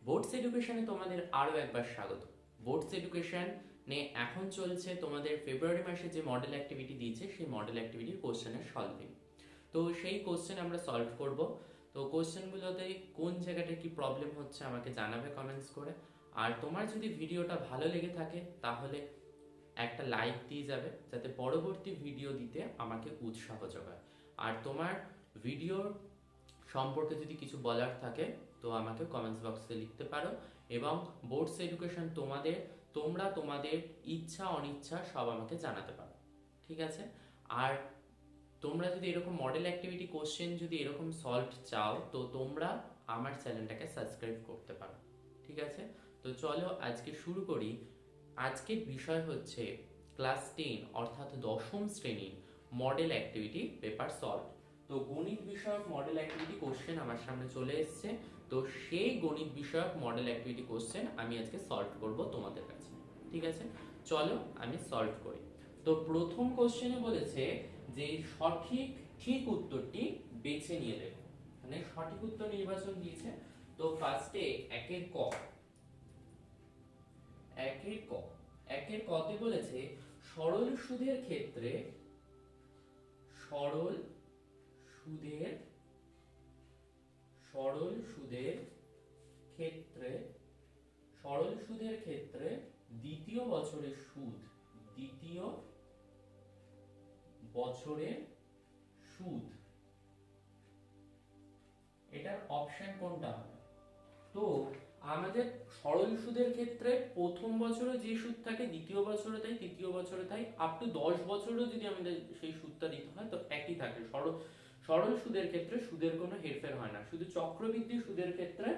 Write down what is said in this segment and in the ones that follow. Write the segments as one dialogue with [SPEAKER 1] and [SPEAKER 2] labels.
[SPEAKER 1] Boards এডুকেশনে তোমাদের আরও একবার স্বাগত। বোর্ডস এডুকেশনে এখন চলছে তোমাদের ফেব্রুয়ারি মাসে যে মডেল অ্যাক্টিভিটি দিয়েছে সেই মডেল অ্যাক্টিভিটির কোশ্চেনের সলভিং। তো সেই কোশ্চেন আমরা সলভ করব। তো কোশ্চেনগুলোতে কোন জায়গাটা কি প্রবলেম হচ্ছে আমাকে জানাবে কমেন্টস করে। আর তোমার যদি ভিডিওটা ভালো লেগে থাকে তাহলে একটা লাইক দিয়ে যাবে, যাতে পরবর্তী ভিডিও দিতে আমাকে উৎসাহ যোগায়। আর তোমার ভিডিওর সম্পর্কে যদি কিছু বলার থাকে তো আমাকে কমেন্টস বক্সে লিখতে পারো। এবং বোর্ডস এডুকেশন তোমরা তোমাদের ইচ্ছা অনিচ্ছা সব আমাকে জানাতে পারো, ঠিক আছে? আর তোমরা যদি এরকম মডেল অ্যাক্টিভিটি কোশ্চেন যদি এরকম সলভ চাও তো তোমরা আমার চ্যানেলটাকে সাবস্ক্রাইব করতে পারো, ঠিক আছে? তো চলো আজকে শুরু করি। আজকের বিষয় হচ্ছে ক্লাস 10 অর্থাৎ দশম শ্রেণীর মডেল অ্যাক্টিভিটি পেপার সলভ। তো গণিত বিষয়ক মডেল অ্যাক্টিভিটি কোশ্চেন আমার সামনে চলে এসেছে। তো সেই গণিত বিষয়ক মডেল অ্যাক্টিভিটি কোশ্চেন আমি আজকে সলভ করব তোমাদের কাছে, ঠিক আছে? চলো আমি সলভ করি। তো প্রথম কোশ্চেনে বলেছে যে ঠিক উত্তরটি বেছে নিয়ে দেখো, মানে সঠিক উত্তর নির্বাচন দিয়েছে। তো ফার্স্টে একের কতে বলেছে সরল সুদের ক্ষেত্রে দ্বিতীয় বছরের সুদ এটার অপশন কোনটা হবে? তো আমাদের সরল সুদের ক্ষেত্রে প্রথম বছরে যে সুদ থাকে দ্বিতীয় বছরে তাই, তৃতীয় বছরে তাই, আপ টু 10 বছরেও যদি আমাদের সেই সুদটা দিতে হয় তো একই থাকে। সরল সুদের ক্ষেত্রে সুদের কোনো হেরফের হয় না। শুধু চক্রবৃদ্ধি সুদের ক্ষেত্রে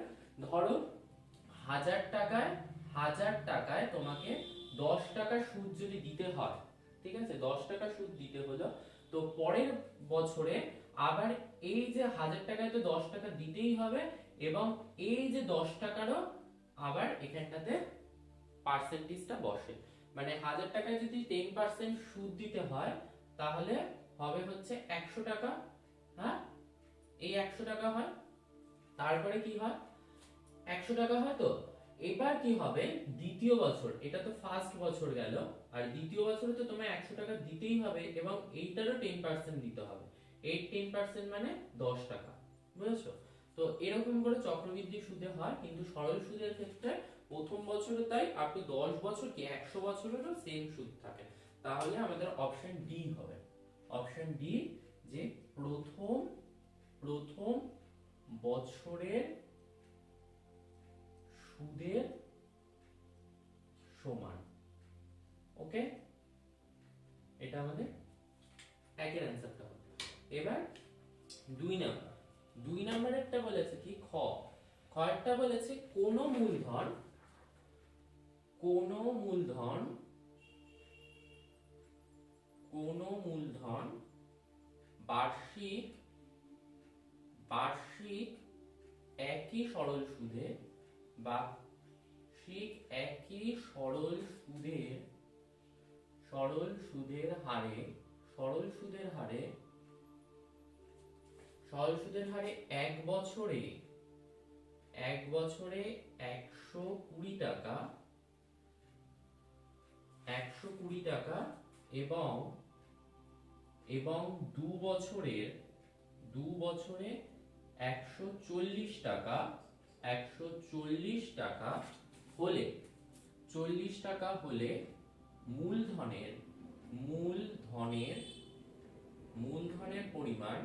[SPEAKER 1] ধরো 1000 টাকায় তোমাকে 10 টাকা সুদ যদি দিতে হয়, ঠিক আছে, 10 টাকা সুদ দিতে হলো, তো পরের বছরে আবার এই যে 1000 টাকায় তো 10 টাকা দিতেই হবে, এবং এই যে 10 টাকারও আবার এখানটাতে পার্সেন্টেজটা বসে। মানে 1000 টাকায় যদি 10% সুদ দিতে হয় তাহলে হবে হচ্ছে 100 টাকা। হ্যাঁ, এই 100 টাকা হয়, তারপরে কি হয় 100 টাকা হয়। তো এবার কি হবে দ্বিতীয় বছর, এটা তো ফার্স্ট বছর গেল, আর দ্বিতীয় বছরে তো তোমায় 100 টাকা দিতেই হবে এবং এইটারও 10% দিতে হবে। এই 10% মানে 10 টাকা, বুঝেছো? তো এরকম করে চক্রবৃদ্ধি সুদে হয়, কিন্তু সরল সুদের ক্ষেত্রে প্রথম বছরে তাই আপ টু 10 বছর কি 100 বছরেরও সেম সুদ থাকে। তাহলে আমাদের অপশন ডি হবে, অপশন ডি, যে প্রথম বছরের সুদের সমান। ওকে, এটা আমাদের একের অ্যান্সারটা হবে। এবার দুই নাম্বারেরটা বলেছে কি খয়েরটা বলেছে কোন মূলধন বার্ষিক একই সরল সুদের হারে এক বছরে 120 টাকা এবং 2 বছরে 140 টাকা হলে, 40 টাকা হলে মূলধনের পরিমাণ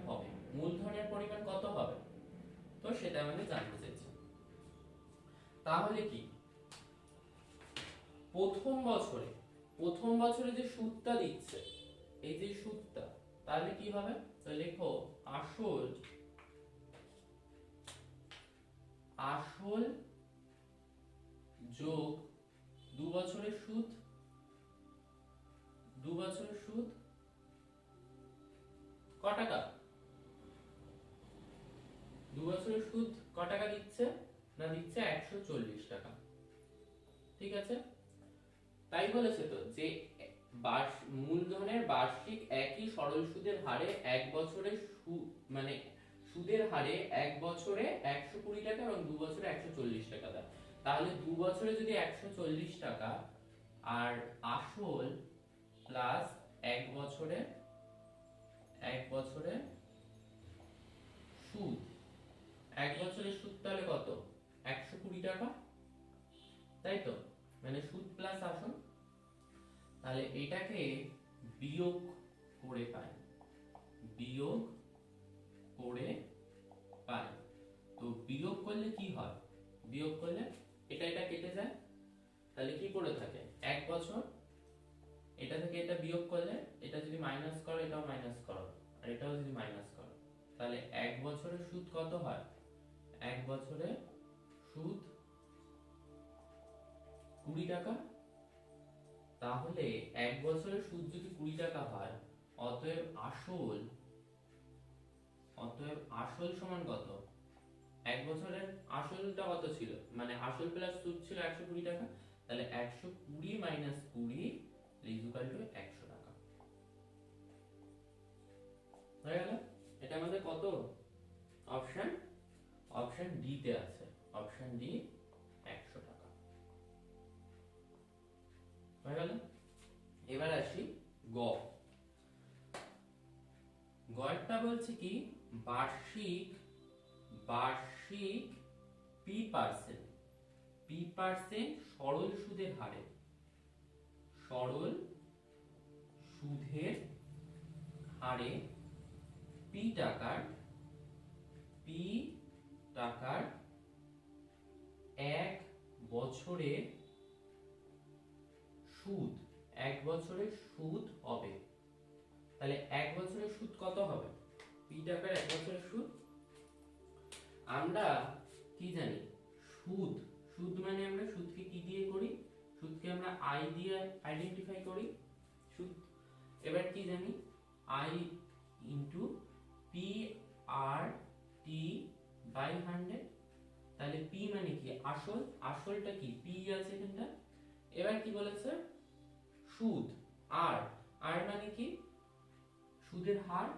[SPEAKER 1] হবে। মূলধনের পরিমাণ কত হবে? তো সেটা আমাদের জানতে চাইছে। তাহলে কি প্রথম বছরে যে সুদটা দিচ্ছে, এই যে সুদটা, তাহলে কি হবে? তো লেখো আসল যোগ 2 বছরের সুদ ক টাকা? 2 বছরের সুদ ক টাকা দিচ্ছে? না, দিচ্ছে 140 টাকা, ঠিক আছে? তাই বলেছে তো যে মূলধনের বার্ষিক একই সরল সুদের হারে এক বছরে মানে সুদের হারে এক বছরে 120 টাকা এবং 2 বছরে 140 টাকা দেয়। তাহলে 2 বছরে যদি 140 টাকা আর আসল প্লাস এক বছরে সুদ, এক বছরের সুদ তাহলে কত? 120 টাকা, তাই তো? মানে সুদ প্লাস আসল। তাহলে এটাকে বিয়োগ করে পাই, তো বিয়োগ করলে কি হয়? বিয়োগ করলে এটা কেটে যায়, তাহলে কি পড়ে থাকে? এক বছর। এটা থেকে এটা বিয়োগ করলে, এটা যদি মাইনাস করো এটাও মাইনাস করো আর এটাও যদি মাইনাস করো, তাহলে এক বছরের সুদ কত হয়? এক বছরে সুদ 20 টাকা। তাহলে এক বছরের সুদ যদি 20 টাকা হয়, অতএব আসল সমান কত? এক বছরের আসলটা কত ছিল? মানে আসল প্লাস সুদ ছিল 120 টাকা, তাহলে 120 মাইনাস 20 ইকুয়াল টু 100 টাকা হয়ে গেল। এটা আমাদের কত? অপশন ডি তে আছে, অপশন ডি 100 টাকা হয়ে গেল। এবার আসি গ। গয়টা বলছে কি? বার্ষিক পি পার্সেন্ট সরল সুদের হারে, পি টাকার এক বছরের সুদ হবে। তাহলে এক বছরের সুদ কত হবে? পি টাকার এক বছরের সুদ আমরা কি জানি? সুদ মানে আমরা সুদকে কি দিয়ে করি? সুদকে আমরা আই দিয়ে আইডেন্টিফাই করি। সুদ এবার কি জানি? I into P R T by 100। তাহলে পি মানে কি? আসলটা কি? পি আছে এখানটা। এবার কি বলেছে? সুদ। আর মানে কি? সুদের হার।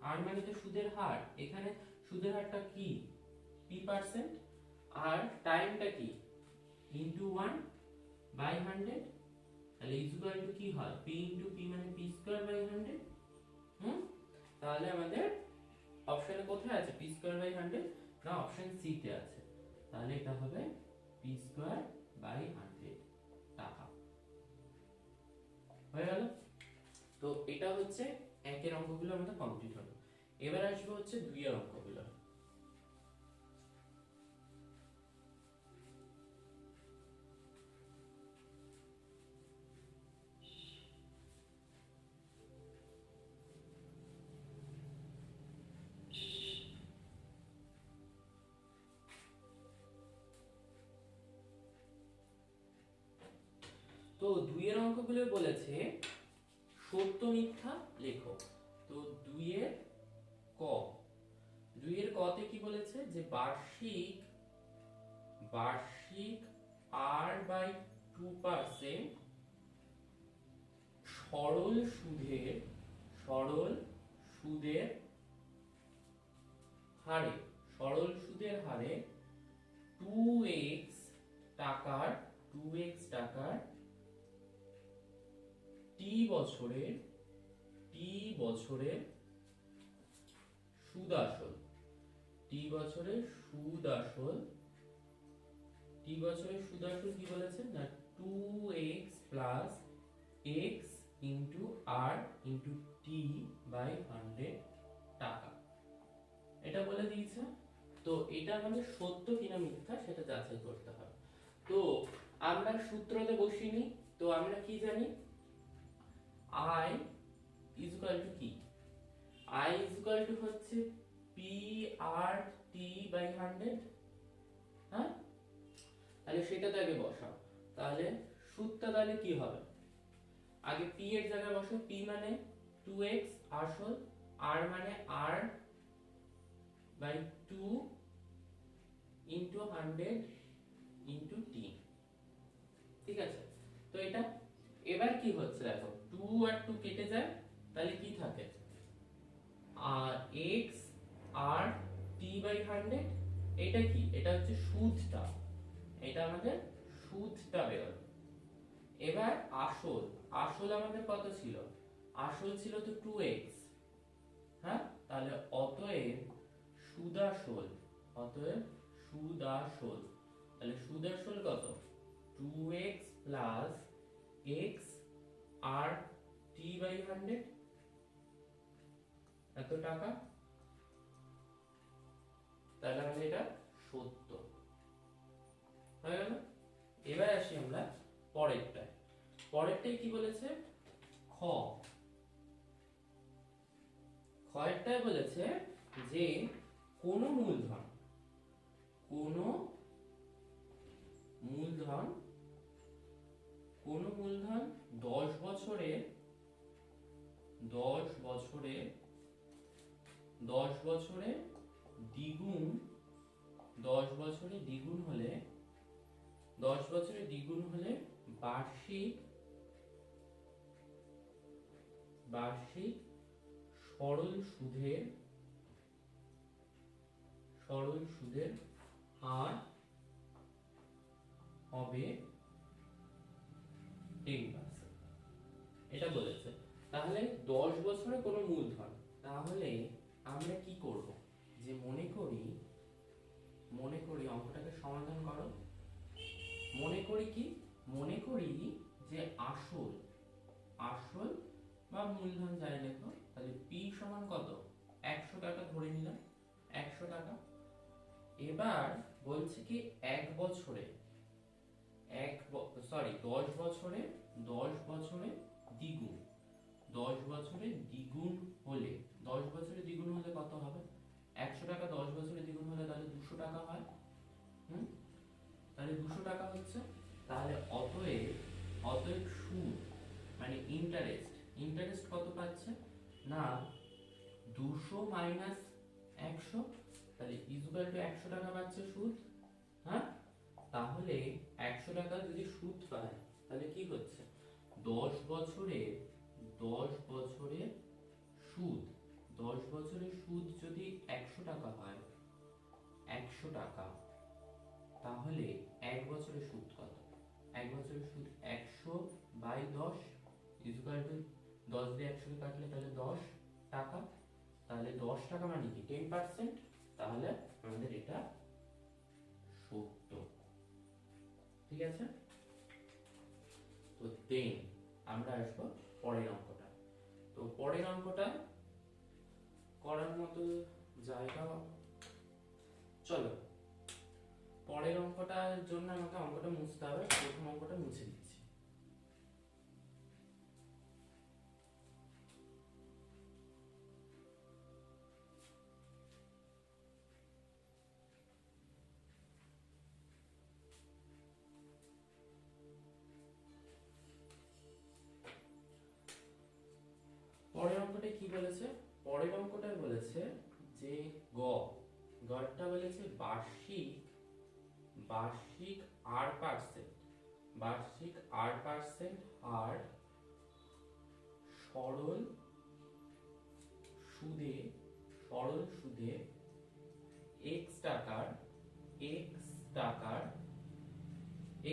[SPEAKER 1] আর মানে তো সুদের হার। এখানে সুদের হারটা কি? P percent. আর টাইমটা কি? Into 1 by 100। তাহলে ইকুয়াল টু কি হয়? পি ইনটু পি মানে পি স্কয়ার বাই 100। তাহলে আমাদের অপশনে কোথায় আছে পি স্কয়ার বাই 100? না, অপশন সি তে আছে। তাহলে এটা হবে পি স্কয়ার বাই 100 টাকা হয়ে গেল। তো এটা হচ্ছে একের অঙ্কগুলো আমাদের কমপ্লিট হলো। এবার আসবে হচ্ছে দুইয়ের অঙ্কগুলো। তো দুইয়ের অঙ্কগুলো বলেছে সত্য মিথ্যা লেখো। তো দুইয়ের কতে কি বলেছে? যে বার্ষিক আর বাই 2% সরল সুদের হারে 2x টাকার টি বছরের সুদ আসল কি বলেছে? না 2x plus x into R into T by 100 টাকা, এটা বলে দিয়েছে। তো এটা আমাদের সত্য কিনা মিথ্যা সেটা যাচাই করতে হবে। তো আমরা সূত্রতে বসিনি। তো আমরা কি জানি? i is equal to কি? i is equal to হচ্ছে p r t by 100। হ্যাঁ, তাহলে সেটাতে আগে বসাও। তাহলে সূত্রটা তাহলে কি হবে? আগে p এর জায়গায় বসাও। p মানে 2x আসল, r মানে r by 2 into 100 into t। ঠিক আছে? তো এটা এবার কি হচ্ছে দেখো, 2 আর 2 কেটে যায়, তাহলে কি থাকে, x আর t/100। এটা কি, এটা হচ্ছে সুদটা, এটা আমাদের সুদটা বেরোলো। এবার আসল, আসল আমাদের কত ছিল, আসল ছিল তো 2x, হ্যাঁ, তাহলে অতএব সুদাসল, অতএব সুদাসল, তাহলে সুদাসল কত, 2x প্লাস x আর t/100 এত টাকা। তাহলে আমাদের এটা সত্য হয়ে গেল। এবার আসি আমরা পরেরটায়। পরেরটাই কি বলেছে, খ, খয়েরটায় বলেছে যে কোন মূলধন, কোন মূলধন, কোন মূলধন 10 বছরে, 10 বছরে, 10 বছরে দ্বিগুণ, 10 বছরে দ্বিগুণ হলে, 10 বছরে দ্বিগুণ হলে বার্ষিক, বার্ষিক সরল সুদের, সরল সুদের হার হবে 10%। এটা বলেছে। তাহলে 10 বছরে কোনো মূলধন, তাহলে আমরা কি করব, যে মনে করি, মনে করি অঙ্কটাকে সমাধান করো, মনে করি কি, মনে করি যে আসল, আসল বা মূলধন যাই লেখো, তাহলে p সমান কত, 100 টাকা ধরে নিলাম, 100 টাকা। এবার বলছে কি এক বছরে, সরি 10 বছরে, 10 বছরে দ্বিগুণ, 10 বছরে দ্বিগুণ হলে, 10 বছরে দ্বিগুণ হলে কত হবে, 100 টাকা 10 বছরে দ্বিগুণ হলে তাহলে 200 টাকা হয়, তাহলে 200 টাকা হচ্ছে। তাহলে অতএব, অতএব সুদ মানে ইন্টারেস্ট, ইন্টারেস্ট কত পাচ্ছে না 200 মাইনাস 100, তাহলে ইকুয়াল টু 100 টাকা পাচ্ছে সুদ, হ্যাঁ। তাহলে 100 টাকা যদি সুদ পায়, তাহলে কি হচ্ছে 10 বছরে, 10 বছরে সুদ, 10 বছরের সুদ যদি 100 টাকা হয়, 100 টাকা, তাহলে এক বছরের সুদ কত, এক বছরের সুদ 100/10 ইকুয়াল টু 10 দিয়ে 100 কাটলে তাহলে 10 টাকা, তাহলে 10 টাকা মানে কি 10%, তাহলে আমাদের এটা সত্য, ঠিক আছে। তো দেন আমরা আসবো পরের অঙ্কটা। তো পরের অঙ্কটা করার মতো জায়গা, চলো পরের অঙ্কটার জন্য আমাকে অঙ্কটা মুছতে হবে, প্রথম অঙ্কটা মুছে দিচ্ছি। পরের অঙ্কটা কি বলেছে, পরের অঙ্কটা বলেছে যে গড়টা বলেছে বার্ষিক, বার্ষিক r%, বার্ষিক r% হার সরল সুদে, সরল সুদে x টাকার, x টাকার,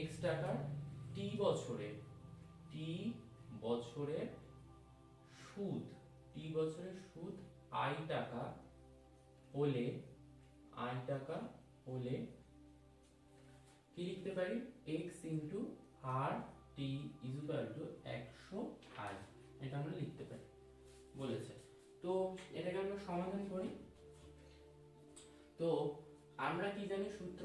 [SPEAKER 1] x টাকার t বছরে, t বছরের সুদ, t বছরের সুদ i টাকা হলে, i টাকা হলে কি লিখতে পারি, x into R T equal to 100i, এটা আমরা লিখতে পারি বলেছে। তো এটাকে আমরা সমাধান করি। তো আমরা কি জানি সূত্র,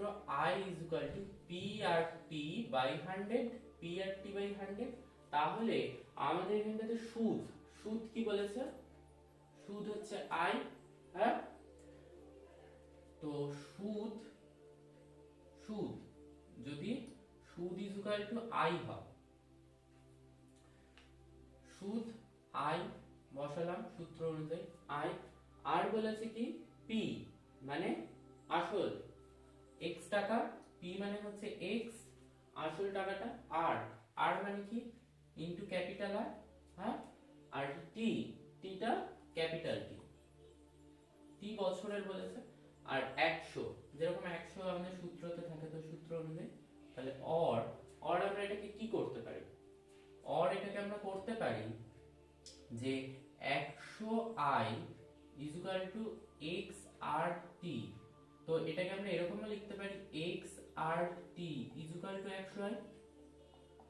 [SPEAKER 1] i equal to P R T by 100, P R T by 100। তাহলে আমাদের এখানটাতে সুদ, সুদ কি বলেছে, সুদ হচ্ছে i, হ্যাঁ। তো সুদ, সুদ যদি সুদ ইকুয়াল টু i হয়, সুদ i বসালাম সূত্র অনুযায়ী i, আর বলেছে কি p মানে আসল, x টাকা, p মানে হচ্ছে x, আসল টাকাটা r, r মানে কি ইন্টু ক্যাপিটাল আর, হ্যাঁ, আর টিটা ক্যাপিটাল টি বছরের বলেছে, আর 100 যেরকম 100 আমাদের সূত্রতে থাকে, তো সূত্র অনুযায়ী তাহলে অর আমরা এটাকে কি করতে পারি, এটাকে আমরা করতে পারি যে 100i is equal to x r t. তো এটাকে আমরা এরকমও লিখতে পারি x r t is equal to 100i।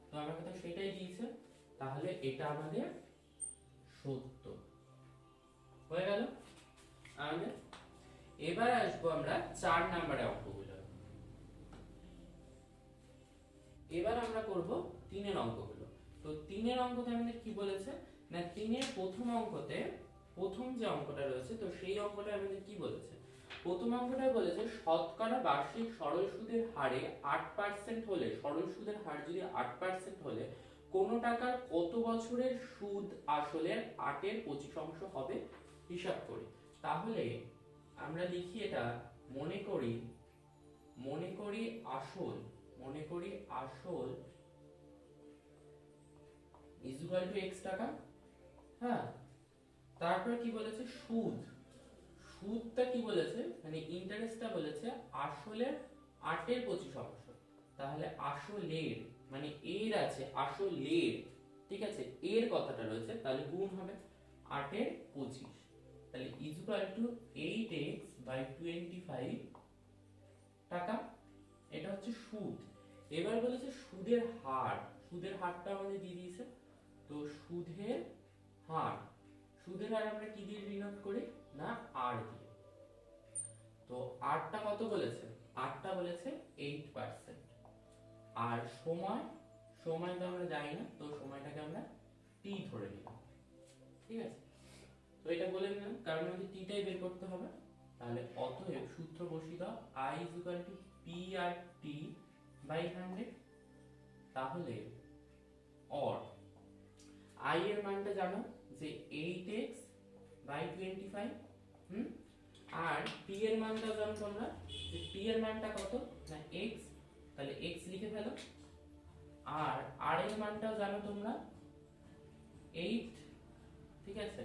[SPEAKER 1] তো আমার কথা সেটাই দিয়েছে, তাহলে এটা আমাদের সত্য হয়ে গেল আমাদের। এবার আসবো আমরা 4 নম্বরে অঙ্কগুলো। এবার আমরা করব 3 অঙ্কগুলো। তো 3 অঙ্কতে আমাদের কি বলেছে না, 3 প্রথম অঙ্কতে প্রথম যে অঙ্কটা রয়েছে, তো সেই অঙ্কটা আমাদের কি বলেছে, প্রথম অঙ্কটা বলেছে শতকরা বার্ষিক সরল সুদের হারে 8% হলে, সরল সুদের হার যদি 8% হলে কোন টাকার কত বছরের সুদ আসলের 8/25 হবে হিসাব করি। তাহলে আমরা লিখি এটা, মনে করি আসল ইজ ইকুয়াল টু x টাকা, হ্যাঁ, তারপরে কি বলেছে সুদটা কি বলেছে, মানে ইন্টারেস্টটা বলেছে আসলের 8/25, তাহলে আসলের মানে এর আছে আসলের, ঠিক আছে, এর কথাটা রয়েছে, তাহলে গুণ হবে 8/25, তাহলে ইজ ইকুয়াল টু 8x/25 টাকা। এটা হচ্ছে সুদ। এবার বলেছে সুদের হারটা আমাদের দিয়ে দিয়েছে, তো সুদের হার আমরা কি দিয়ে ডিনোট করি না, আর দিয়ে। তো আরটা কত বলেছে, আরটা বলেছে 8%, আর সময় তো আমরা জানি না, তো সময়টাকে আমরা টি ধরে নিলাম, ঠিক আছে। তো এটা বলে নিলাম কারণ আমাদের টিটাই বের করতে হবে। তাহলে অতএব সূত্র বসিয়ে দাও, i = p/t/100। তাহলে অর i এর মানটা জানো যে 8x/25, আর p এর মানটা জানো তোমরা যে p এর মানটা কত না x, তাহলে x লিখে ফেলো। আর r এর মানটাও জানো তোমরা 8, ঠিক আছে।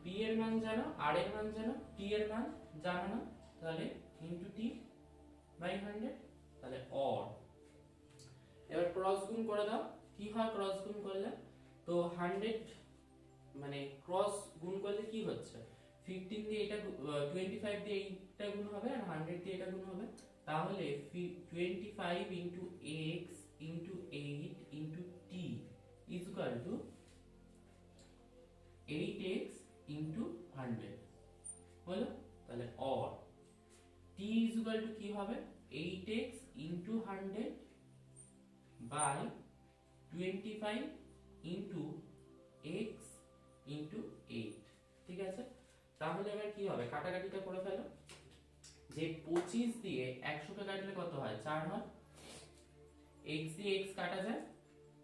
[SPEAKER 1] p এর মান জানো, r এর মান জানো, t এর মান জানো না, তাহলে ইনটু t/100, তাহলে অর। এবার ক্রস গুণ করে দাও, কি হয় ক্রস গুণ করলে, তো 100 মানে ক্রস গুণ করলে কি হচ্ছে, 15 দিয়ে এটা 25 দিয়ে এইটা গুণ হবে, আর 100 দিয়ে এটা গুণ হবে, তাহলে 25 into x into 8 into t is equal to 8x into 100 হলো। তাহলে or t is equal to কি হবে, 8x into 100 by 25 into x into 8, ঠিক আছে। তাহলে এবার কি হবে, কাটাকাটিটা করে ফেলো, যে 25 দিয়ে 100 কে কাটলে কত হয়, 4 হয়, x দিয়ে x কাটা যায়,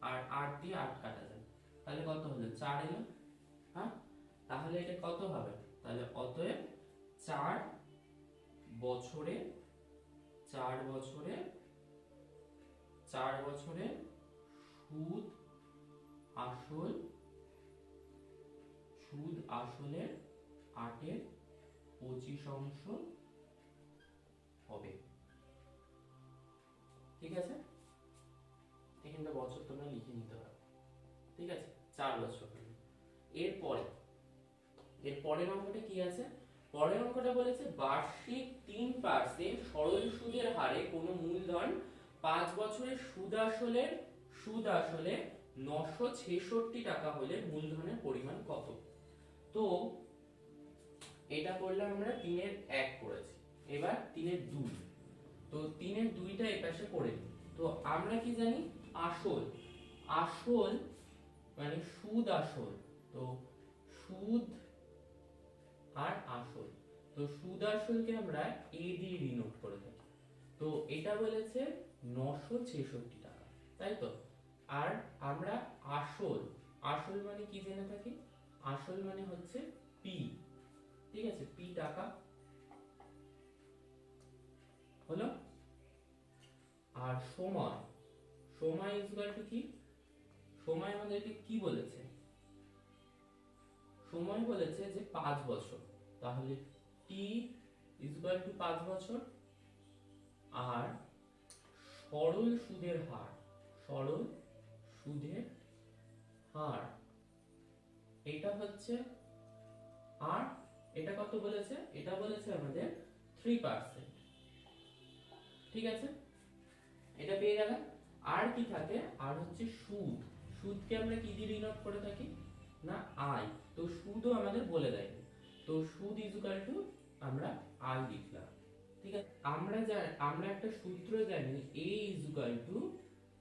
[SPEAKER 1] আর 8 দিয়ে 8 কাটা যায়, তাহলে কত হলো 4 এলো, হ্যাঁ। তাহলে এটা কত হবে, তাহলে অতএব 4 বছরে সুদ আসলের 8/25 হবে, ঠিক আছে। এখানটা বছর তোমরা লিখে নিতে হবে, ঠিক আছে, 4 বছর। এর পরের অঙ্কটা কি আছে, পরের অঙ্কটা বলেছে বার্ষিক 3% সরল সুদের হারে কোনো মূলধন 5 বছরের সুদ আসলে 966 টাকা হলে মূলধনের পরিমাণ কত। তো এটা করলাম আমরা 3 এর 1 করেছি, এবার 3 এর 2, তো 3 এর 2টা এই পাশে করে দিই। তো আমরা কি জানি, আসল মানে সুদ আসল, তো সুদ আর আসল, তো সুদ আসলকে আমরা a দিয়ে ডিনোট করে থাকি। তো এটা বলেছে 966 টাকা, তাই তো। আর আমরা আসল মানে কি জেনে থাকি, আসল মানে হচ্ছে p, ঠিক আছে, p টাকা হলো। আর সময় ইজ ইকুয়াল টু কি, সময় আমাদেরকে কি বলেছে, সময় বলেছে যে 5 বছর, তাহলে টি ইকুয়াল টু 5 বছর। আর সরল সুদের হার, সরল সুদের হার এটা হচ্ছে, আর এটা কত বলেছে, এটা বলেছে আমাদের 3%। ঠিক আছে, এটা পেয়ে গেল। আর কি থাকে, আর হচ্ছে সুদ, সুদকে আমরা কি দিয়ে ডিনোট করে থাকি না আই, তো সুদও আমাদের বলে দেয়, তো সুদ ইকুয়াল টু আমরা আই লিখলাম। ঠিক আছে, আমরা একটা সূত্র জানি a equal to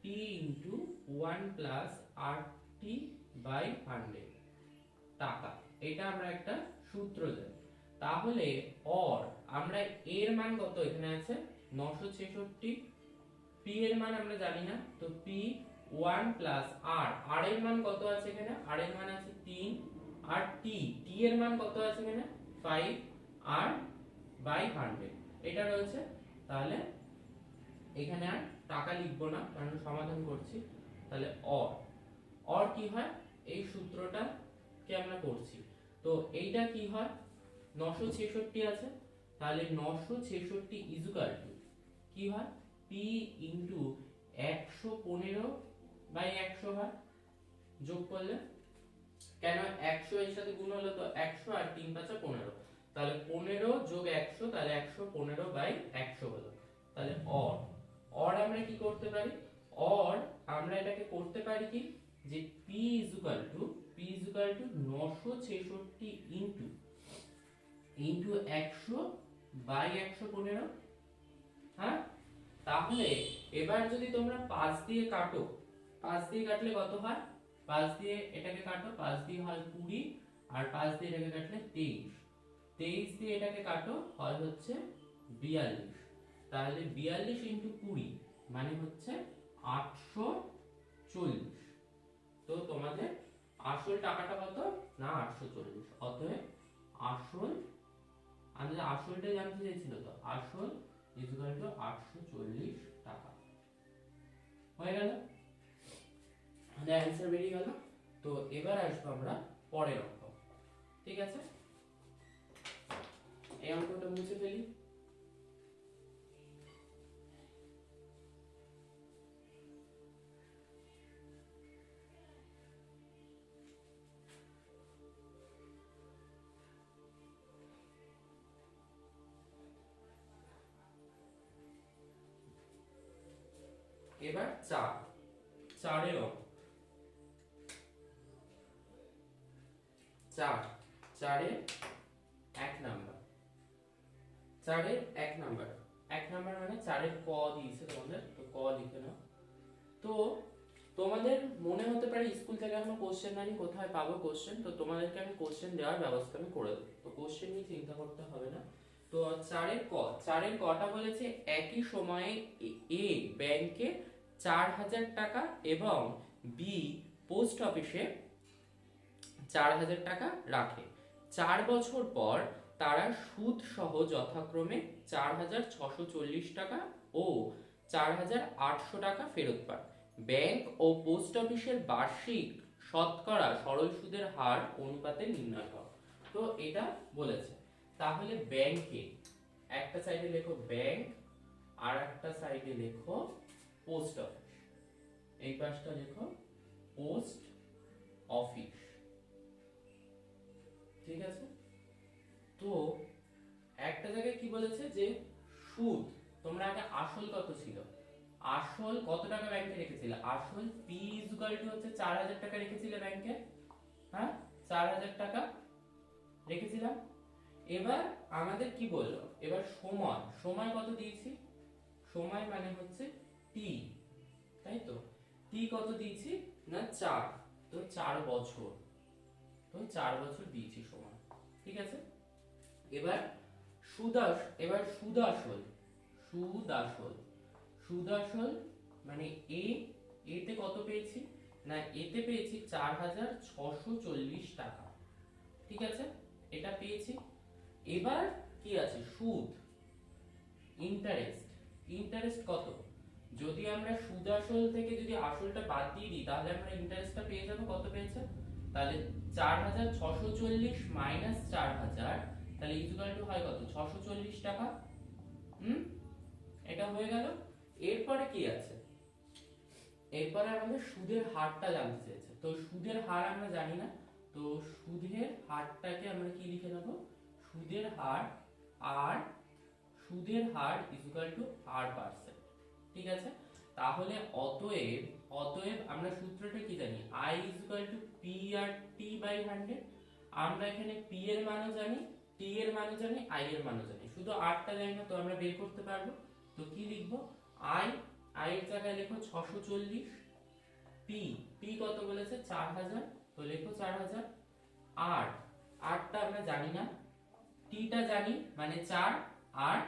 [SPEAKER 1] t into 1 plus RT by 100 টাকা, এটা আমরা একটা সূত্র জানি। তাহলে অর আমরা এর মান কত এখানে আছে 966, p এর মান আমরা জানি না, তো p 1 প্লাস r এর মান কত আছে এখানে, r এর মান আছে 3, আর t এর মান কত আছে এখানে 5, r বাই 100 এটা রয়েছে। তাহলে এখানে আর টাকা লিখবো না কারণ সমাধান করছি। তাহলে অর কি হয়, এই সূত্রটা কে আমরা করছি, তো এইটা কি হয় 966 আছে, তাহলে 966 ইকুয়াল টু কি হয় p ইনটু 115 বাই 100 হয়, যোগ করলে কেন 100 এর সাথে গুণ হলো তো 100 আর 3 5 15, তাহলে 15 যোগ 100, তাহলে 115 বাই 100 হলো। তাহলে অর আমরা কি করতে পারি, অর আমরা এটাকে করতে পারি কি যে p equal to 966 into 100 by 115। হ্যাঁ, তাহলে এবার যদি তোমরা 5 দিয়ে কাটো, 5 দিয়ে কাটলে কত হয়, 5 দিয়ে এটাকে কাটো, 5 দিয়ে হয় 20, আর 5 দিয়ে এটাকে কাটলে 23, 23 দিয়ে এটাকে কাটো হয় হচ্ছে 42, তাহলে 42 ইনটু 20 মানে হচ্ছে 840। তো তোমাদের আসল টাকাটা কত না 840, অতএব আসল, আমাদের আসলটা জানতে চাইছিল, তো আসল ইকুয়াল টু 840 টাকা হয়ে গেল, আমাদের অ্যানসার বেরিয়ে গেল। তো এবার আসবো আমরা পরের অঙ্ক। ঠিক আছে, এই অঙ্কটা মুছে ফেলি। এবার চারের অঙ্ক, চারের 1 নাম্বার, চারের 1 নাম্বার, 1 নাম্বার মানে চারের ক দিয়েছে তোমাদের, তো ক লিখে নাও। তো তোমাদের মনে হতে পারে স্কুল থেকে এখনো কোশ্চেন নেয়নি, কোথায় পাবো কোশ্চেন, তো তোমাদেরকে আমি কোশ্চেন দেওয়ার ব্যবস্থা আমি করে দেবো, তো কোশ্চেন নিয়ে চিন্তা করতে হবে না। তো চারের কটা বলেছে, একই সময়ে এ ব্যাংকে 4000 টাকা এবং বি পোস্ট অফিসে 4000 টাকা রাখে, 4 বছর পর তারা সুদ সহ যথাক্রমে 4640 টাকা ও 4800 টাকা ফেরত পায়। ব্যাংক ও পোস্ট অফিসের বার্ষিক শতকরা সরল সুদের হার অনুপাতে নির্ণয় করো। তো এটা বলেছে, তাহলে ব্যাংকে একটা সাইডে লেখো ব্যাংক আর একটা সাইডে লেখো পোস্ট অফিস, এই পাশটা লেখো পোস্ট অফিস। ঠিক আছে, তো একটা জায়গায় কি বলেছে যে সুদ, তোমরা আগে আসল কত ছিল, আসল কত টাকা ব্যাংকে রেখেছিলে, আসল p ইকুয়াল টু হচ্ছে 4000 টাকা রেখেছিলে ব্যাংকে, হ্যাঁ 4000 টাকা রেখেছিলাম। এবার আমাদের কি বললো, এবার সময় কত দিয়েছি, সময় মানে হচ্ছে t, তাই তো t কত দিয়েছি না 4, তো 4 বছর, তো 4 বছর দিয়েছি সময়। ঠিক আছে, এবার সুদাসল মানে এতে কত পেয়েছি না, এতে পেয়েছি 4640 টাকা। ঠিক আছে, এটা পেয়েছি। এবার কি আছে সুদ, ইন্টারেস্ট কত যদি আমরা সুদ আসল থেকে যদি আসলটা বাদ দিয়ে দিই তাহলে আমরা ইন্টারেস্টটা পেয়ে যাবো, কত পেয়েছে, তাহলে 4640 মাইনাস 4000, তাহলে ইকুয়াল টু হয় কত, 640 টাকা। এটা হয়ে গেল। এরপরে কি আছে, এরপরে আমাদের সুদের হারটা জানতে চেয়েছে। তো সুদের হার আমরা জানি না, তো সুদের হারটাকে আমরা কি লিখে নেব, সুদের হার আর সুদের হার ইকুয়াল টু r%। ঠিক আছে, তাহলে অতএব অতএব আমরা সূত্রটা কি জানি, i equal to P R T by 100। আমরা এখানে p এর মানও জানি, t এর মানও জানি, i এর মানও জানি, শুধু rটা জানি না, তো আমরা বের করতে পারবো। তো কি লিখবো, i এর জায়গায় লেখো 640, p কত বলেছে 4000, তো লেখো 4000, rটা আমরা জানি না, t টা জানি মানে 4, আর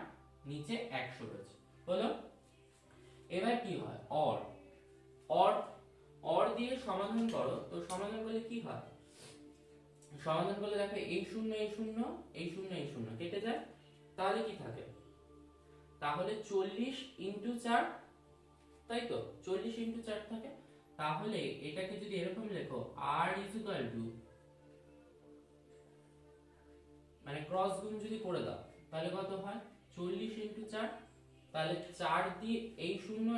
[SPEAKER 1] নিচে 100 রয়েছে, হলো। এবার কি হয়, অর দিয়ে সমাধান করো, তো সমাধান করলে কি হয়, সমাধান করলে দেখো এই শূন্য এই শূন্য এই শূন্য এই শূন্য কেটে যায়, তাহলে কি থাকে, তাহলে 40 ইন্টু 4, তাই তো 40 ইন্টু 4 থাকে। তাহলে এটাকে যদি এরকম লেখো r ইজ ইকুয়াল টু, মানে ক্রস গুণ যদি করে দাও তাহলে কত হয় 40 ইন্টু 4, তাহলে 4 দিয়ে এই শূন্য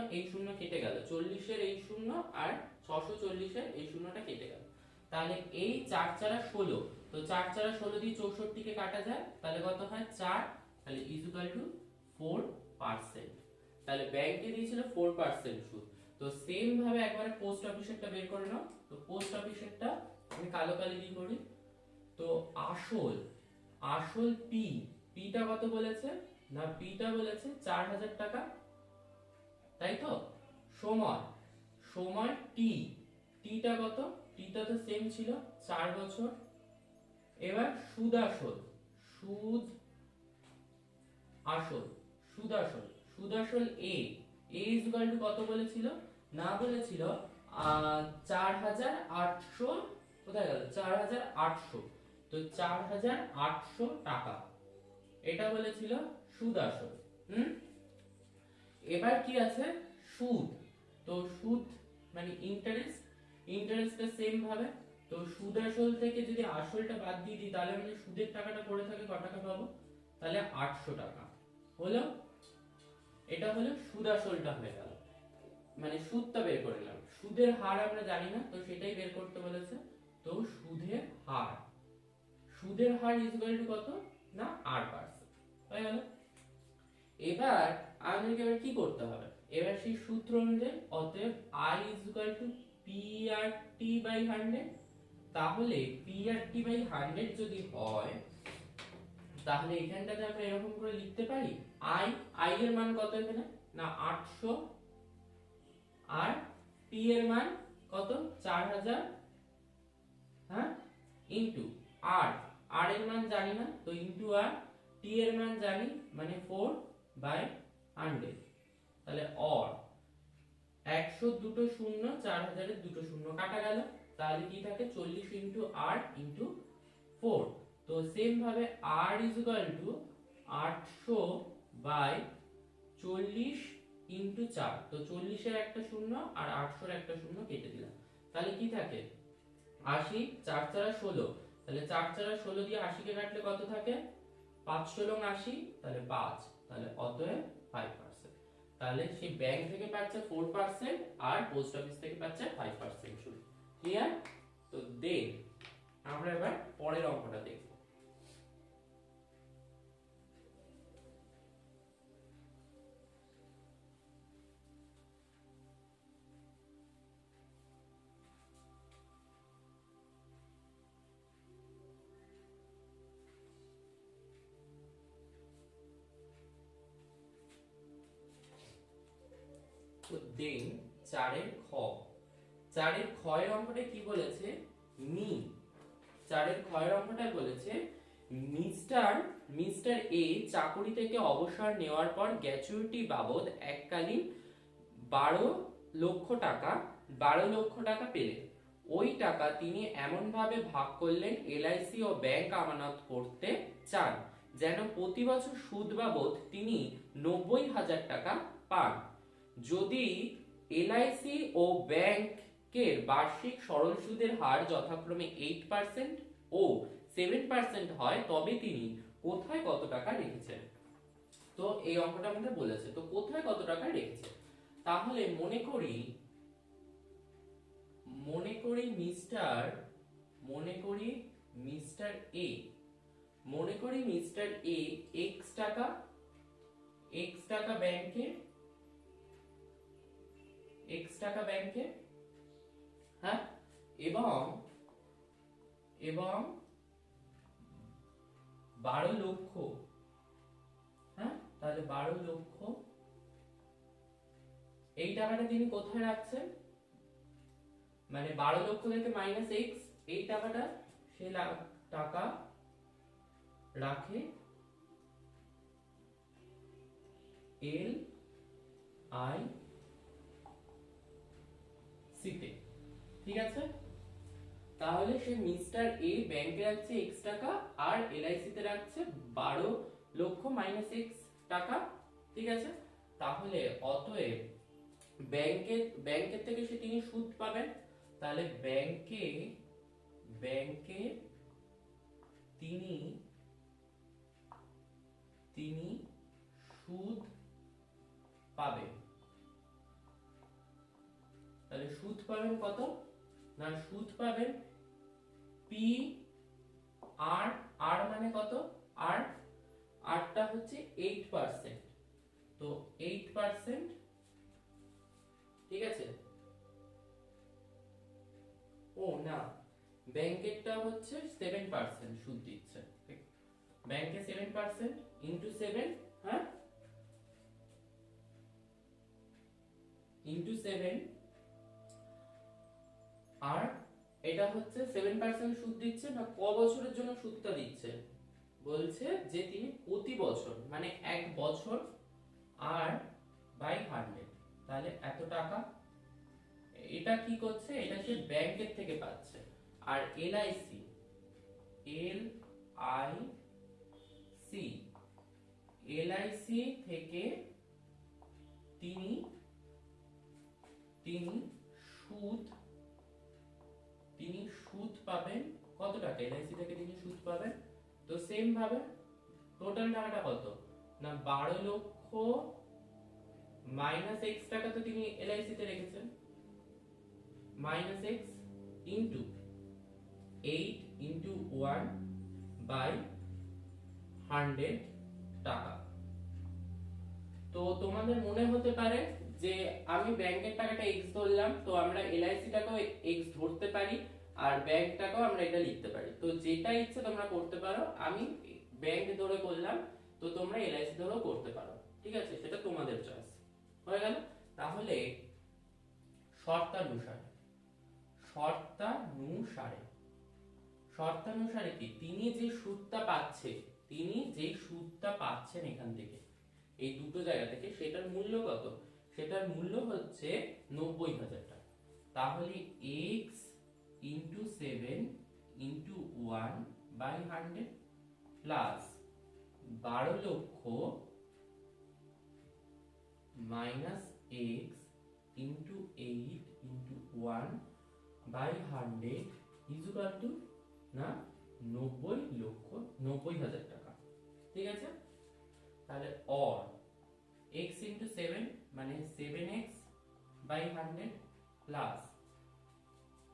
[SPEAKER 1] কেটে গেল, 40 এর এই শূন্য আর 640 এর এই শূন্যটা কেটে গেল, তাহলে এই 4 4 16, তো 4 4 16 দিয়ে 64 কে কাটা যায়, তাহলে কত হয় 4, তাহলে ইজ ইকুয়াল টু 4%। তাহলে ব্যাংকে দিয়েছিল 4% সুদ। তো সেম ভাবে একবারে পোস্ট অফিসেরটা বের করে নাও। তো পোস্ট অফিসেরটা আমি কালো কালি দিয়ে করি। তো আসল পিটা কত বলেছে, না পিটা বলেছে 4000 টাকা, তাই তো, সময় টিটা কত, টিটা তো সেম ছিল 4 বছর। এবার সুদ আসল এ ইজ ইকুয়াল টু কত বলেছিল, না বলেছিল 4800, কোথায় গেল 4800, তো 4800 টাকা এটা বলেছিল সুদ আসল। এবার কি আছে, সুদ, তো সুদ মানে ইন্টারেস্টটা সেম ভাবে, তো সুদ আসল থেকে যদি আসলটা বাদ দিয়ে দিই তাহলে আমাদের সুদের টাকাটা পড়ে থাকে কত টাকা পাবো, তাহলে 800 টাকা, হলো। এটা হলো সুদ আসলটা হয়ে গেল, মানে সুদটা বের করে নিলাম। সুদের হার আমরা জানি না, তো সেটাই বের করতে বলেছে। তো সুদের হার ইজ ইকুয়াল টু কত, না r%, হয়ে গেল। এবার আমাদেরকে এবার কি করতে হবে, এবার সেই সূত্র অনুযায়ী, অতএব i is equal to P R T by 100, তাহলে পি আর টি বাই 100 যদি হয় তাহলে এখানটাতে আমরা এরকম করে লিখতে পারি, i এর মান কত এখানে, না 800, আর p এর মান কত 4000, হ্যাঁ, ইনটু r এর মান জানি না, তো ইনটু r, t এর মান জানি মানে 4/100, তাহলে অর 100 দুটো শূন্য, 4000 এর দুটো শূন্য কাটা গেল, তাহলে কি থাকে 40 ইনটু r ইনটু 4, তো সেম ভাবে r is equal two 800/40 into 4, তো 40 এর একটা শূন্য আর 800 এর একটা শূন্য কেটে দিলাম, তাহলে কি থাকে 80, 4 4 16, তাহলে 4 4 16 দিয়ে 80 কে কাটলে কত থাকে, 5 16 80, তাহলে 5, তাহলে অতএব 5%। তাহলে সেই ব্যাংক থেকে পাচ্ছে 4% আর পোস্ট অফিস থেকে পাচ্ছে 5% সুদ, ক্লিয়ার। তো দেন আমরা এবার পরের অঙ্কটা দেখব। তো দেন 4 এর খ, 4 এর খ এর অঙ্কটা কি বলেছে, 4 এর খ এর অঙ্কটা বলেছে মিস্টার এ চাকরি থেকে অবসর নেওয়ার পর গ্র্যাচুইটি বাবদ এককালীন 12 লক্ষ টাকা পেলেন। ওই টাকা তিনি এমন ভাবে ভাগ করলেন এলআইসি ও ব্যাংক আমানত করতে চান যেন প্রতি বছর সুদ বাবদ তিনি 90,000 টাকা পান। যদি এলআইসি ও ব্যাংকের বার্ষিক সরল সুদের হার যথাক্রমে 8% ও 7% হয় তবে তিনি কোথায় কত টাকা রেখেছেন। তো এই অঙ্কটা আমাদের বলেছে, তো কোথায় কত টাকা রেখেছে। তাহলে মনে করি মিস্টার এ এক্স টাকা ব্যাংকে, হ্যাঁ, এবং 12 লক্ষ, হ্যাঁ, তাহলে 12 লক্ষ এই টাকাটা তিনি কোথায় রাখছেন, মানে 12 লক্ষ থেকে মাইনাস এক্স, এই টাকাটা সে টাকা রাখে এল আই সিতে, ঠিক আছে। তাহলে সে মিস্টার এ ব্যাংকে রাখছে x টাকা আর এলআইসি তে রাখছে 12 লক্ষ মাইনাস x টাকা, ঠিক আছে। তাহলে অতএব ব্যাংকের থেকে সে তিনি সুদ পাবেন, তাহলে ব্যাংকে তিনি সুদ পাবেন। তাহলে সুদ পাবেন কত না, সুদ পাবেন পি আর, আর মানে কত, আর আরটা হচ্ছে 8%, তো 8%, ঠিক আছে। ও না, ব্যাংকেরটা হচ্ছে 7% সুদ দিচ্ছে, ব্যাংকে 7% ইনটু 7, হ্যাঁ, ইনটু 7, আর এটা হচ্ছে 7% সুদ দিচ্ছে না, ক বছরের জন্য সুদটা দিচ্ছে, বলছে যে তিনি প্রতি বছর মানে 1 বছর আর বাই 100, তাহলে এত টাকা। এটা কি করছে, এটা সে ব্যাংকের থেকে পাচ্ছে। আর এলআইসি থেকে তিনি সুদ পাবেন কত টাকা, এলআইসি থেকে তিনি সুদ পাবেন, তো সেম ভাবে টোটাল টাকাটা কত না 12 লক্ষ মাইনাস এক্স টাকা তো তিনি এলআইসি তে রেখেছেন, minus X into 8 into 1 by 100 টাকা। তো তোমাদের মনে হতে পারে যে আমি ব্যাংকের টাকাটা x ধরলাম, তো আমরা এলআইসি টাকাও x ধরতে পারি আর ব্যাংক টাকাও আমরা এটা লিখতে পারি, তো যেটা ইচ্ছে তোমরা করতে পারো। আমি ব্যাংক ধরে করলাম, তো তোমরা এলআইসি ধরেও করতে পারো, ঠিক আছে, সেটা তোমাদের চয়েস। হয়ে গেল। তাহলে শর্তানুসারে কি তিনি যে সুদটা পাচ্ছেন এখান থেকে, এই দুটো জায়গা থেকে, সেটার মূল্য কত, সেটার মূল্য হচ্ছে 90,000 টাকা। তাহলে x into 7 into 1 by 100 plus 12 লক্ষ minus x into 8 into 1 by 100 is equal to না 90,000 টাকা, ঠিক আছে। তাহলে অর x ইন্টু 7 মানে 7x বাই 100 প্লাস,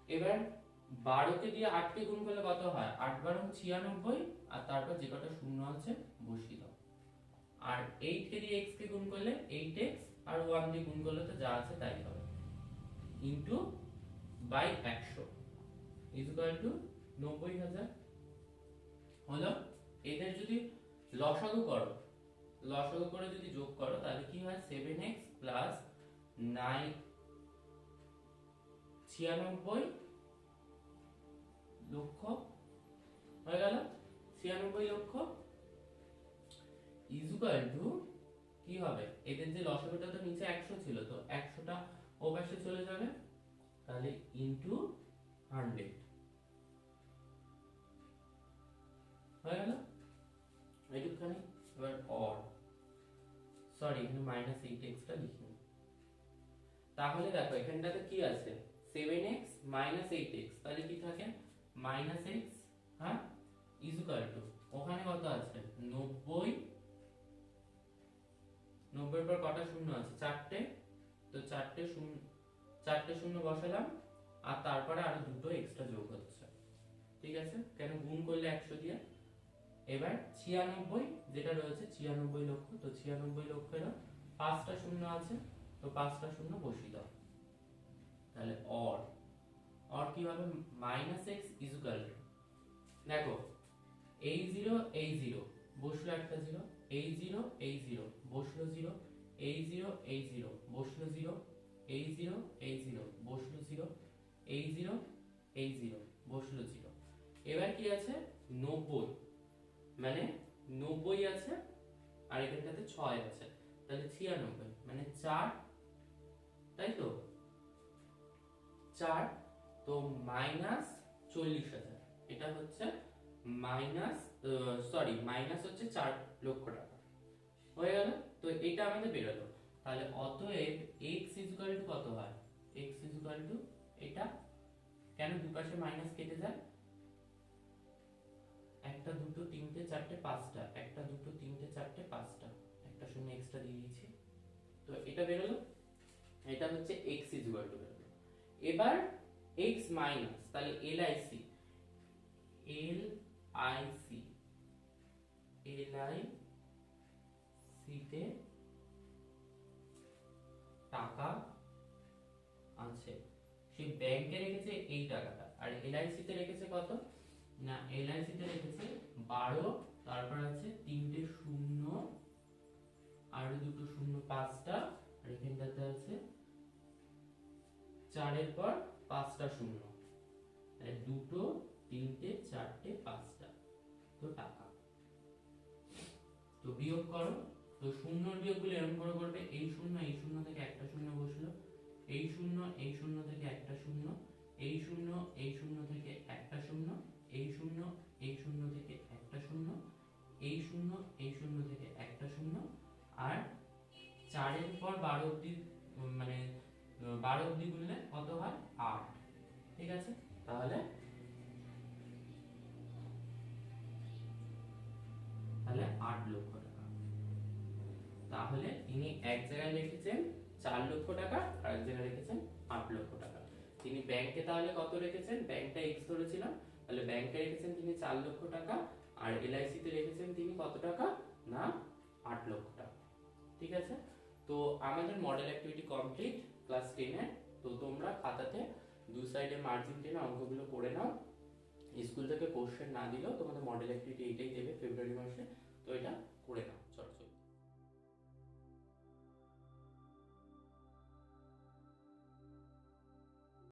[SPEAKER 1] এবার 12 কে দিয়ে 8 কে গুণ করলে কত হয়, 8 12 96, আর তারপর যে কটা শূন্য আছে বসিয়ে দাও, আর 8 কে দিয়ে x কে গুণ করলে 8x, আর 1 দিয়ে গুণ করলে তো যা আছে তাই হবে, into by 100 is equal to 90,000 হলো। এদের যদি লসাগু করে যদি যোগ করো তাহলে কি হয়, 7x প্লাস 96 লক্ষ হয়ে গেল, 96 লক্ষ ইজ ইকুয়াল টু কি হবে, এদের যে লসাগুটা তো নিচে 100 ছিল, তো 100টা ও পাশে চলে যাবে, তাহলে ইনটু 100 হয়ে গেল এইটুখানি। এবার অর, সরি এখানে মাইনাস 8x টা লিখি, তাহলে দেখো এখানটাতে কি আছে 7x মাইনাস 8x, তাহলে কি থাকে মাইনাস এক্স, হ্যাঁ, ইজুকাল টু ওখানে কত আছে 90, 90 পর কটা শূন্য আছে চারটে, তো চারটে শূন্য বসালাম আর তারপরে আরো দুটো এক্সট্রা যোগ হচ্ছে, ঠিক আছে, কেন গুণ করলে 100 দিয়ে। এবার 96 যেটা রয়েছে 96 লক্ষ, তো 96 লক্ষের 5টা শূন্য আছে, তো 5টা শূন্য বসিয়ে দাও, তাহলে অর কি হবে মাইনাস এক্স ইজুকাল টু, দেখো এই জিরো বসলো একটা জিরো, এই জিরো বসলো জিরো, এই জিরো বসলো জিরো, এই জিরো বসলো জিরো, এই জিরো বসলো জিরো। এবার কি আছে 90, মানে 90 আছে আর এখানটাতে 6 আছে, তাহলে 96 মানে 4, তাই তো 4, তো মাইনাস 40,000, এটা হচ্ছে মাইনাস মাইনাস হচ্ছে 4 লক্ষ টাকা হয়ে গেল। তো এটা আমাদের বেরোলো, তাহলে অতএব x ইকুয়াল টু কত হয়, x ইকুয়াল টু এটা, কেন দুপাশে মাইনাস কেটে যায়, একটা দুটো তিনটে চারটে পাঁচটা, একটা দুটো তিনটে চারটে পাঁচটা, একটা শূন্য এক্সট্রা দিয়ে দিয়েছি, তো এটা বেরোলো, এটা হচ্ছে x ইকুয়াল টু বেরোলো। এবার x মাইনাস, তাহলে LIC তে টাকা আছে, সেই ব্যাংকে রেখেছে এই টাকাটা, আর LIC তে রেখেছে কত না, LIC তে রেখেছে 12, তারপর আছে তিনটে শূন্য আর দুটো শূন্য 5টা, আর এখানটাতে আছে 4-এর পর 5টা শূন্য, দুটো তিনটে চারটে 5টা, তো টাকা। তো বিয়োগ করো, তো শূন্যর বিয়োগগুলো এরকম করে করবে, এই শূন্য থেকে একটা শূন্য বসলো, এই শূন্য থেকে একটা শূন্য, এই শূন্য থেকে একটা শূন্য, এই শূন্য থেকে একটা শূন্য, এই শূন্য থেকে একটা শূন্য, আর 4-এর পর 12 অবধি, মানে 12 অবধি গুনলে কত হয় 8, ঠিক আছে, তাহলে 8 লক্ষ টাকা। তাহলে তিনি এক জায়গায় লিখেছেন 4 লক্ষ টাকা আর এক জায়গায় লিখেছেন 8 লক্ষ টাকা। তিনি ব্যাংকে তাহলে কত রেখেছেন, ব্যাংকটা x ধরেছিলাম, তাহলে ব্যাংকে রেখেছেন তিনি 4 লক্ষ টাকা, আর LIC তে রেখেছেন তিনি কত টাকা না 8 লক্ষ টাকা, ঠিক আছে। তো আমাদের মডেল অ্যাক্টিভিটি কমপ্লিট ক্লাস 10 এর। তো তোমরা খাতাতে দুই সাইডে মার্জিন টেনে অঙ্কগুলো করে নাও, স্কুল থেকে কোশ্চেন না দিলেও তোমাদের মডেল অ্যাক্টিভিটি এটাই দেবে ফেব্রুয়ারি মাসে, তো এটা